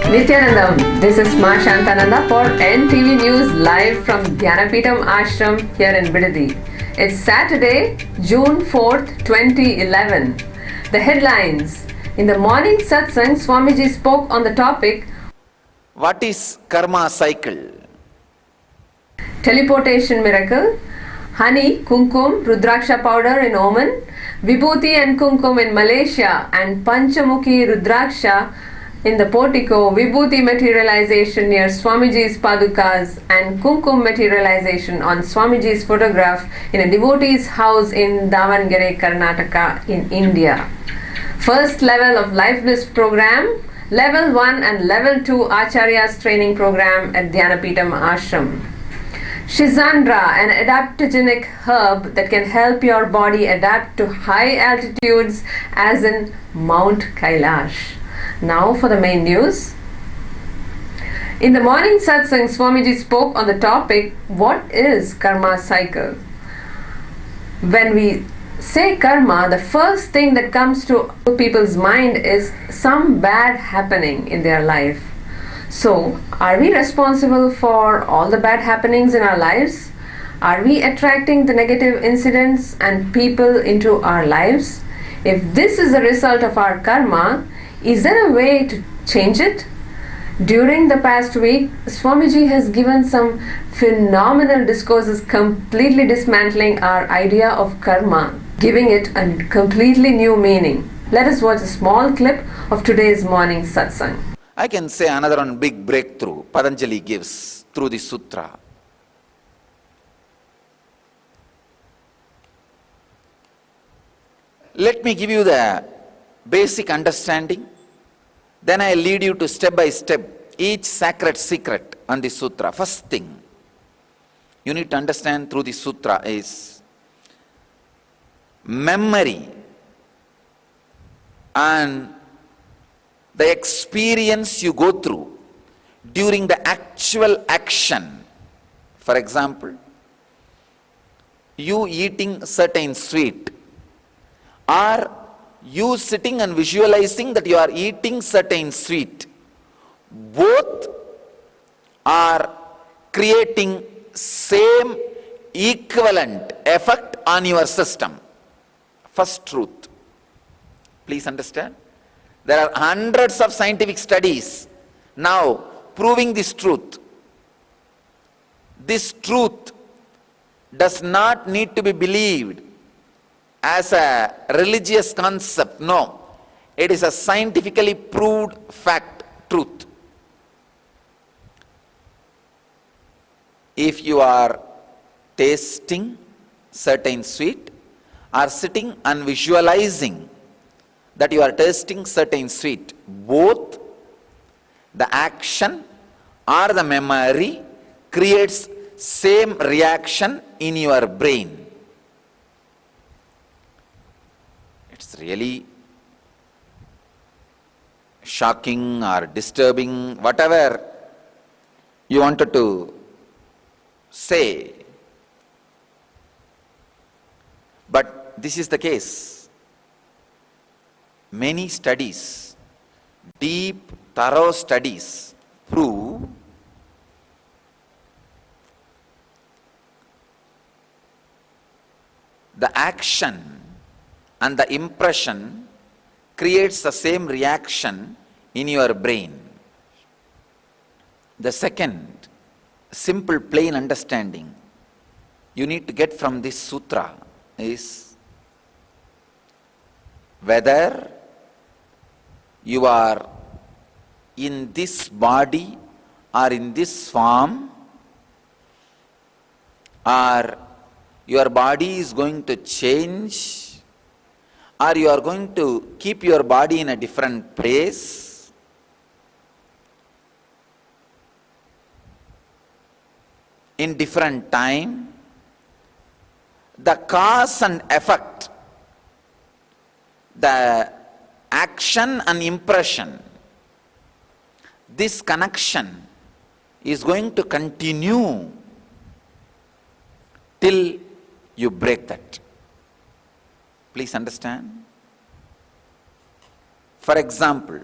Nithyananda, this is Ma Shantananda for NTV News live from Dhyanapeetam ashram here in Vibhoothi. It's Saturday, June 4th, 2011. The headlines. In the morning satsang, Swamiji spoke on the topic, what is karma cycle? Teleportation Miracle Honey, Kumkum, Rudraksha powder in Oman, Vibhuti and Kumkum in Malaysia, and Pancha Mukhi Rudraksha in the Portico, Vibhuti materialization near Swamiji's Padukas, and Kumkum materialization on Swamiji's photograph in a devotee's house in Davangere, Karnataka in India. First level of Life Bliss Program, Level 1 and Level 2 Acharya's training program at Dhyanapeetam ashram. Schizandra, an adaptagenic herb that can help your body adapt to high altitudes as in Mount Kailash. Now for the main news. In the morning satsang, Swamiji spoke on the topic, what is karma cycle? When we say karma, the first thing that comes to people's mind is some bad happening in their life. So, are we responsible for all the bad happenings in our lives? Are we attracting the negative incidents and people into our lives? If this is a result of our karma, is there a way to change it? During the past week, Swamiji has given some phenomenal discourses completely dismantling our idea of karma, giving it a completely new meaning. Let us watch a small clip of today's morning satsang. I can say another one big breakthrough Patanjali gives through the sutra. Let me give you the basic understanding, then I lead you to step by step each sacred secret on the sutra. First thing you need to understand through the sutra is memory and the experience you go through during the actual action. For example, you eating certain sweet, or you sitting and visualizing that you are eating certain sweet, both are creating same equivalent effect on your system. First truth. Please understand. There are hundreds of scientific studies now proving this truth. This truth does not need to be believed as a religious concept. No, it is a scientifically proved fact, truth. If you are tasting certain sweet or sitting and visualizing that you are tasting certain sweet, both the action or the memory creates same reaction in your brain. It's really shocking or disturbing, whatever you wanted to say. But this is the case. Many studies, deep, thorough studies prove the action and the impression creates the same reaction in your brain. The second simple plain understanding you need to get from this sutra is whether you are in this body or in this form, or your body is going to change, or you are going to keep your body in a different place, in different time, the cause and effect, the action and impression, this connection is going to continue till you break that. Please understand. For example,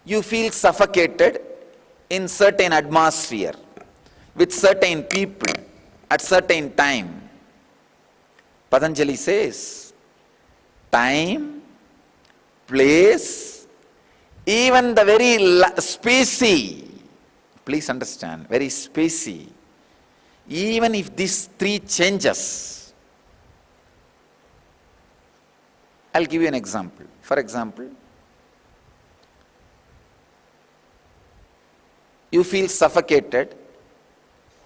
you feel suffocated in certain atmosphere, with certain people, at certain time. Patanjali says, time, place, even the very spacey, please understand, very spacey, even if these three changes, I'll give you an example. For example, you feel suffocated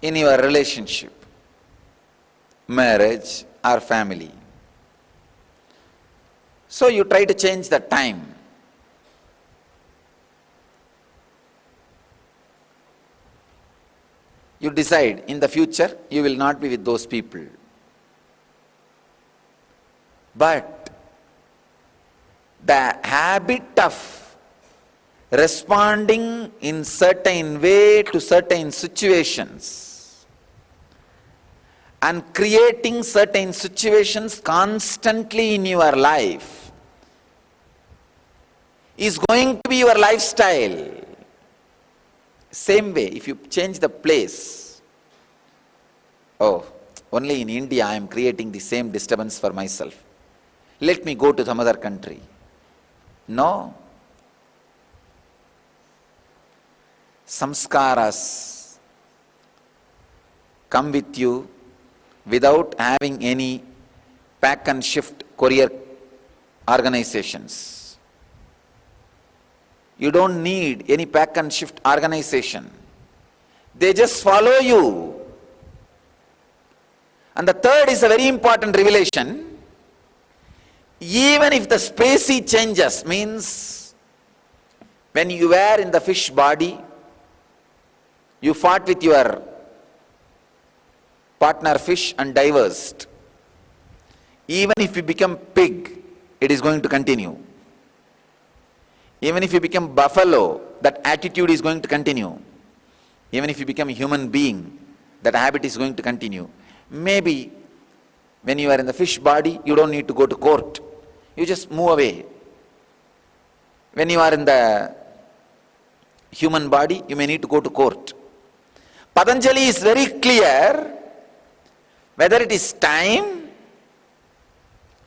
in your relationship, marriage or family. So you try to change the time. You decide in the future you will not be with those people. But the habit of responding in certain way to certain situations and creating certain situations constantly in your life is going to be your lifestyle. Same way, if you change the place, oh, only in India I am creating the same disturbance for myself. Let me go to some other country. No. Samskaras come with you without having any pack and shift courier organizations. You don't need any pack and shift organization. They just follow you. And the third is a very important revelation. Even if the spacey changes, means when you were in the fish body, you fought with your partner fish and diverged. Even if you become pig, it is going to continue. Even if you become buffalo, that attitude is going to continue. Even if you become a human being, that habit is going to continue. Maybe when you are in the fish body, you don't need to go to court. You just move away. When you are in the human body, you may need to go to court. Patanjali is very clear, whether it is time,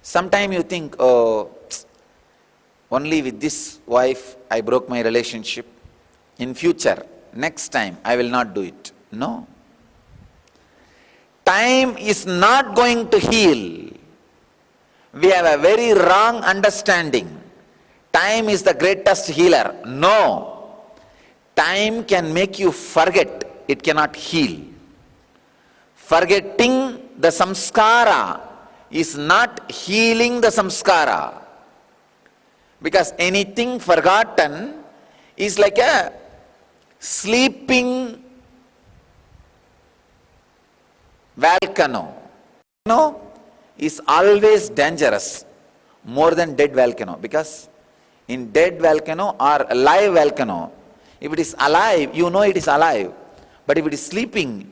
sometime you think, oh, only with this wife I broke my relationship. In future, next time, I will not do it. No. Time is not going to heal. We have a very wrong understanding. Time is the greatest healer. No. Time can make you forget. It cannot heal. Forgetting the samskara is not healing the samskara. Because anything forgotten is like a sleeping volcano. No, is always dangerous more than dead volcano, because in dead volcano or alive volcano, if it is alive, you know it is alive, but if it is sleeping.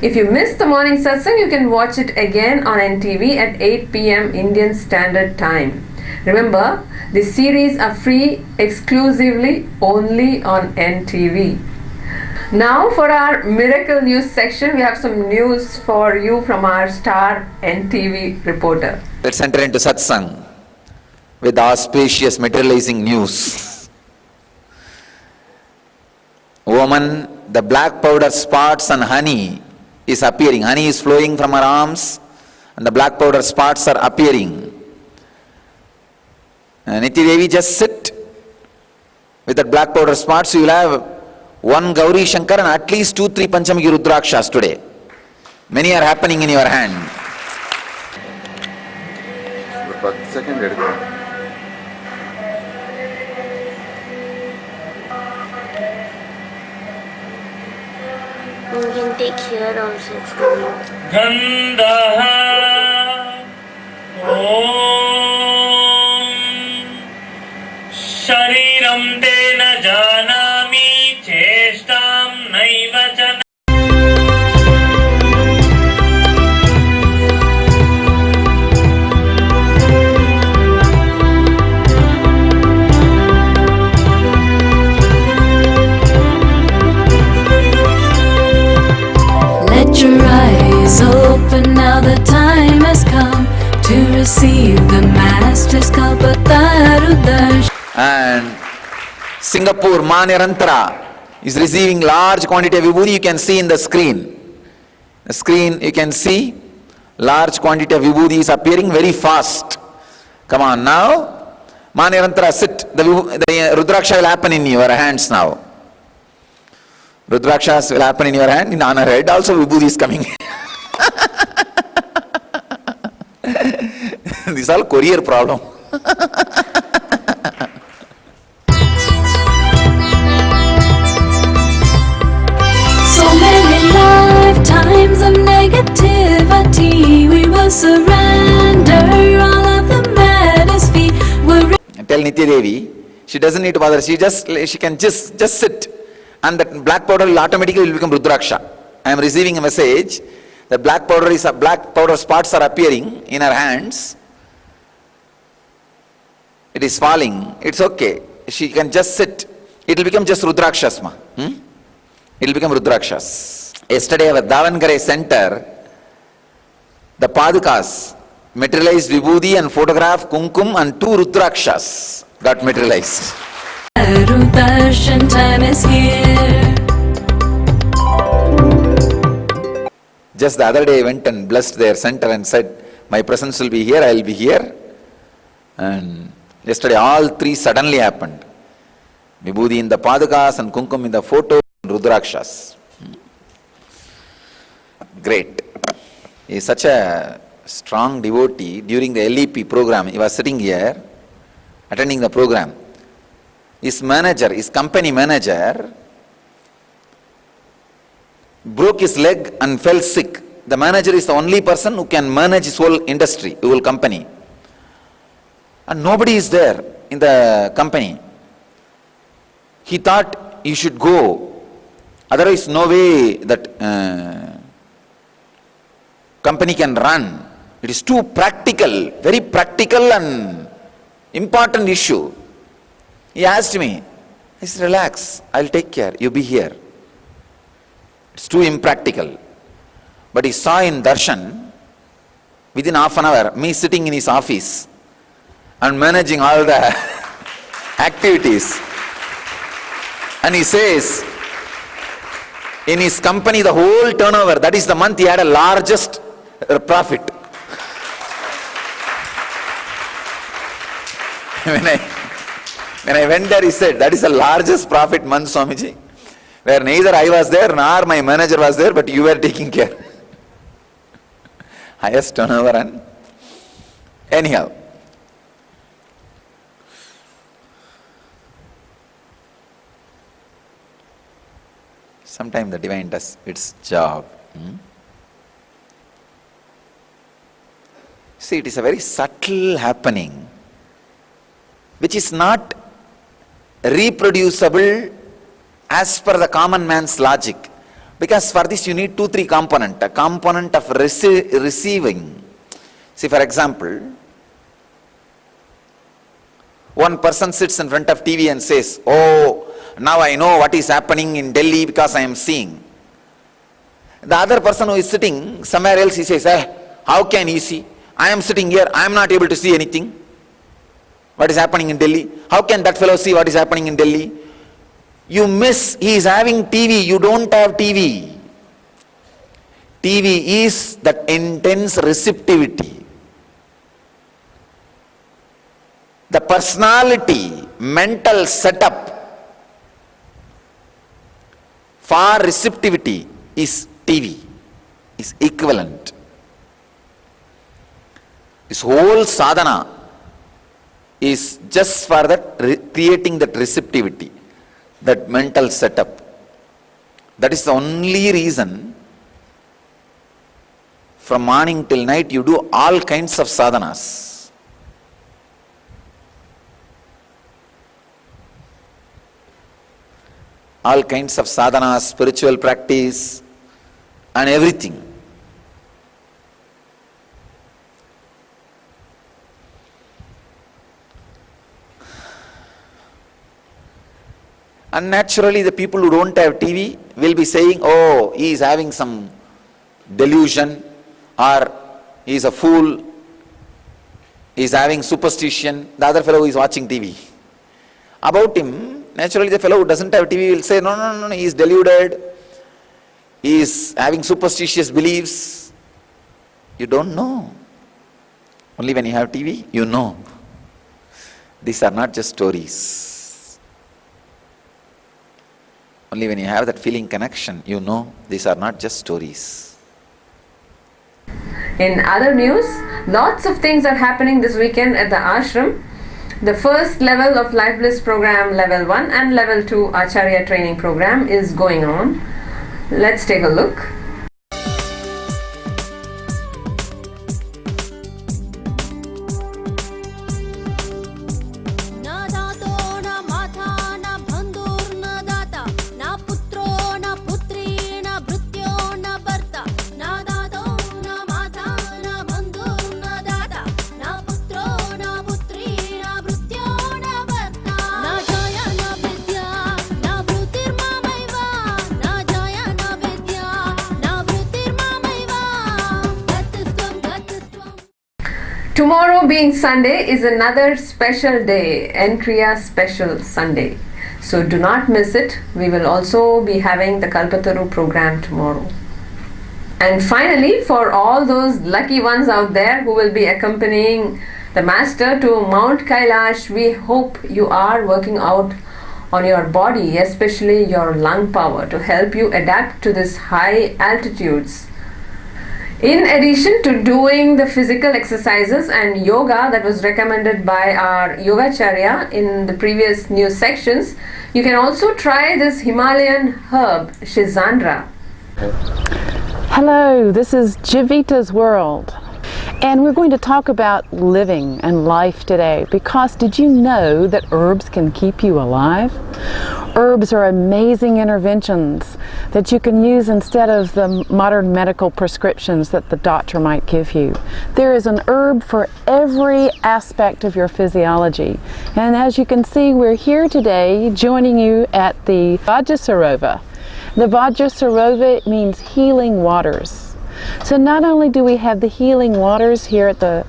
If you missed the morning satsang, you can watch it again on NTV at 8 p.m. Indian Standard Time. Remember, this series are free exclusively only on NTV. Now for our miracle news section, we have some news for you from our star NTV reporter. Let's enter into satsang with auspicious materializing news. Oman, the black powder spots and honey is appearing. Honey is flowing from her arms and the black powder spots are appearing. Niti Devi, just sit with that black powder spots. You will have one Gauri Shankar and at least 2-3 Panchamukhi Rudrakshas today. Many are happening in your hand. Second. You can take here also, it's coming. Gandaha Om Shariram te na janami chestam naiva jana. receive the Master's Kalpatarudarshan. And Singapore, Manirantara is receiving large quantity of vibhuti. You can see in the screen. The screen, you can see large quantity of vibhuti is appearing very fast. Come on now. Manirantara, sit. The Rudraksha will happen in your hands now. Rudrakshas will happen in your hand. On her head also vibhuti is coming. This is all courier problem. So many lifetimes of negativity, we will surrender all of the madness feet. Tell Nitya Devi, she doesn't need to bother. She can just sit, and that black powder will automatically become Rudraksha. I am receiving a message that black powder spots are appearing in her hands. It is falling. It's okay. She can just sit. It will become just Rudrakshas. It will become Rudrakshas. Yesterday at Davangere center, the Padukas materialized vibhuti and photograph Kumkum, and 2 Rudrakshas got materialized. Darshan time is here. Just the other day I went and blessed their center and said, my presence will be here, I will be here. And yesterday all 3 suddenly happened. Vibhuti in the Padukas and Kumkum in the photo, and Rudrakshas. Great. He is such a strong devotee. During the LEP program, he was sitting here, attending the program. His manager, his company manager, broke his leg and fell sick. The manager is the only person who can manage his whole industry, whole company. And nobody is there in the company. He thought he should go. Otherwise, no way that company can run. It is too practical, very practical and important issue. He asked me, I said, relax, I'll take care, you be here. It's too impractical. But he saw in darshan, within half an hour, me sitting in his office and managing all the activities. And he says, in his company, the whole turnover, that is the month he had a largest profit. When I went there, he said, that is the largest profit month, Swamiji, where neither I was there nor my manager was there, but you were taking care. Highest turnover. And anyhow, sometimes the divine does its job. See, it is a very subtle happening, which is not reproducible as per the common man's logic. Because for this you need 2-3 components. A component of receiving. See, for example, one person sits in front of TV and says, oh, now I know what is happening in Delhi because I am seeing. The other person who is sitting somewhere else, he says, how can he see? I am sitting here, I am not able to see anything. What is happening in Delhi? How can that fellow see what is happening in Delhi? You miss, he is having TV, you don't have TV. TV is that intense receptivity. The personality, mental setup for receptivity is TV, is equivalent. This whole sadhana is just for that, creating that receptivity, that mental setup. That is the only reason from morning till night you do all kinds of sadhanas. All kinds of sadhanas, spiritual practice and everything. And naturally the people who don't have TV will be saying, oh, he is having some delusion, or he is a fool, He is having superstition. The other fellow is watching TV. About him, naturally the fellow who doesn't have TV will say, no, he is deluded. He is having superstitious beliefs. You don't know. Only when you have TV, you know. These are not just stories. Only when you have that feeling connection, you know these are not just stories. In other news, lots of things are happening this weekend at the ashram. The first level of Life Bliss Program Level 1 and Level 2 Acharya training program is going on. Let's take a look. Tomorrow being Sunday is another special day, Enkriya Special Sunday. So do not miss it. We will also be having the Kalpataru program tomorrow. And finally, for all those lucky ones out there who will be accompanying the Master to Mount Kailash, we hope you are working out on your body, especially your lung power, to help you adapt to this high altitudes. In addition to doing the physical exercises and yoga that was recommended by our Yogacharya in the previous news sections, you can also try this Himalayan herb, Schizandra. Hello, this is Jivita's World. And we're going to talk about living and life today, because did you know that herbs can keep you alive? Herbs are amazing interventions that you can use instead of the modern medical prescriptions that the doctor might give you. There is an herb for every aspect of your physiology. And as you can see, we're here today joining you at the Vajrasarovar. The Vajrasarovar means healing waters. So not only do we have the healing waters here at the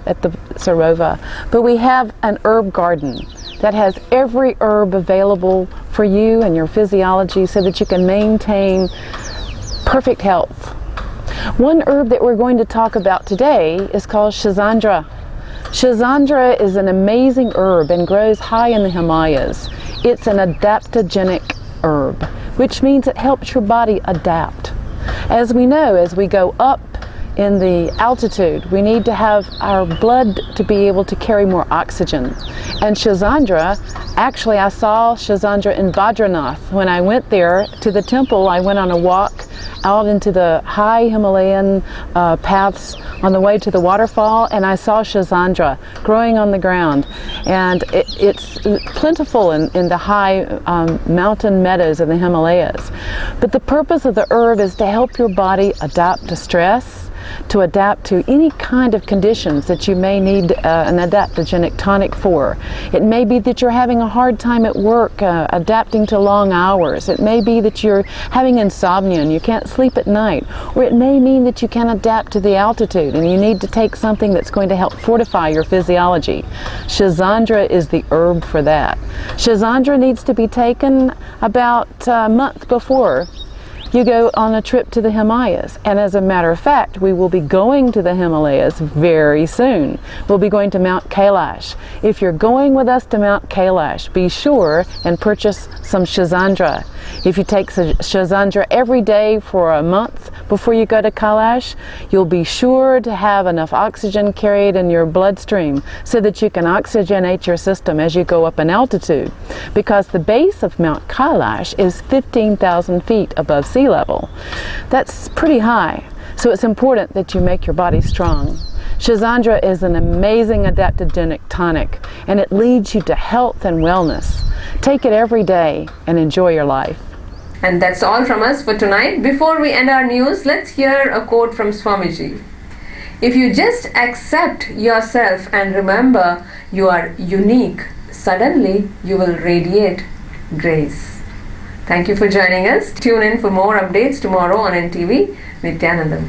Sarovar, but we have an herb garden that has every herb available for you and your physiology so that you can maintain perfect health. One herb that we're going to talk about today is called Schizandra. Schizandra is an amazing herb and grows high in the Himalayas. It's an adaptagenic herb, which means it helps your body adapt. As we know, as we go up in the altitude, we need to have our blood to be able to carry more oxygen. And Schizandra, actually I saw Schizandra in Badrinath. When I went there to the temple, I went on a walk out into the high Himalayan paths on the way to the waterfall, and I saw Schizandra growing on the ground. And it's plentiful in the high mountain meadows of the Himalayas. But the purpose of the herb is to help your body adapt to stress, to adapt to any kind of conditions that you may need an adaptogenic tonic for. It may be that you're having a hard time at work adapting to long hours. It may be that you're having insomnia and you can't sleep at night. Or it may mean that you can adapt to the altitude and you need to take something that's going to help fortify your physiology. Schizandra is the herb for that. Schizandra needs to be taken about a month before you go on a trip to the Himalayas. And as a matter of fact, we will be going to the Himalayas very soon. We'll be going to Mount Kailash. If you're going with us to Mount Kailash, be sure and purchase some Schizandra. If you take Schizandra every day for a month before you go to Kailash, you'll be sure to have enough oxygen carried in your bloodstream so that you can oxygenate your system as you go up in altitude. Because the base of Mount Kailash is 15,000 feet above sea level. That's pretty high, so it's important that you make your body strong. Schizandra is an amazing adaptogenic tonic, and it leads you to health and wellness. Take it every day and enjoy your life. And that's all from us for tonight. Before we end our news, let's hear a quote from Swamiji. If you just accept yourself and remember you are unique, suddenly you will radiate grace. Thank you for joining us. Tune in for more updates tomorrow on NTV. Nithyananda.